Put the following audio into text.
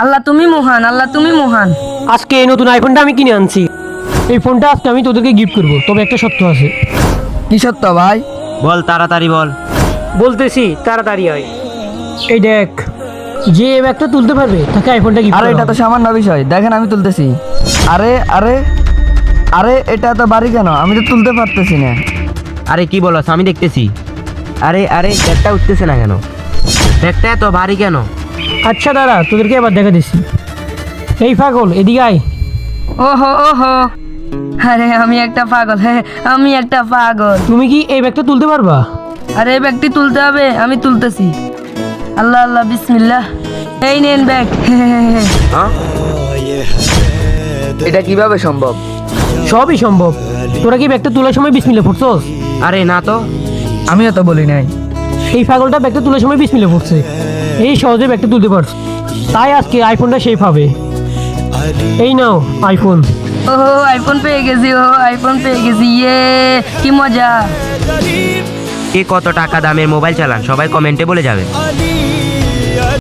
আল্লাহ তুমি মহান, আল্লাহ তুমি মহান। আজকে এই নতুন আইফোনটা আমি কিনে আনছি। এই ফোনটা আজকে আমি তোদেরকে গিফট করবো, তবে একটা শর্ত আছে। কি সত্য ভাই? বল তাড়াতাড়ি বল। বলতেছি তাড়াতাড়ি হয়। এই দেখ, যে এই ব্যাগটা তুলতে পারবে তাকে আইফোনটা গিফট আরে এটা তো সামান্য বিষয়, দেখেন আমি তুলতেছি। আরে আরে আরে এটা তো বাড়ি কেন? আমি তো তুলতে পারতেছি না। আরে কি বলস, আমি দেখতেছি। আরে আরে ব্যাগটা উঠতেছে না কেন? ব্যাগটা এত ভারী কেন? আচ্ছা দাঁড়া, তোদেরকে এবার দেখা দিচ্ছি। এই পাগল, এদিকে আয়। ওহো ওহো, আরে আমি একটা পাগল, হ্যাঁ আমি একটা পাগল। তুমি কি এই ব্যাগটা তুলতে পারবা? আরে এই ব্যাগটি তুলতে হবে, আমি তুলতেছি। আল্লাহ আল্লাহ বিসমিল্লাহ। এই নেন ব্যাগ। হ্যাঁ এটা কিভাবে সম্ভব? সবই সম্ভব। তোরা কি ব্যাগটা তোলার সময় বিসমিল্লাহ পড়ছস? আরে না তো। আমিও তো বলি নাই। এই পাগলটা ব্যাগটা তোলার সময় বিসমিল্লাহ পড়ছে, এই সহজে ব্যাগটা তুলতে পারছে। তাই আজকে আইফোনটা সেই পাবে। এই নাও আইফোন। ওহো আইফোন পেয়ে গেছি, ওহো আইফোন পেয়ে গেছি, ইয়ে কি মজা। কে কত টাকা দামের মোবাইল চালান সবাই কমেন্টে বলে যাবে।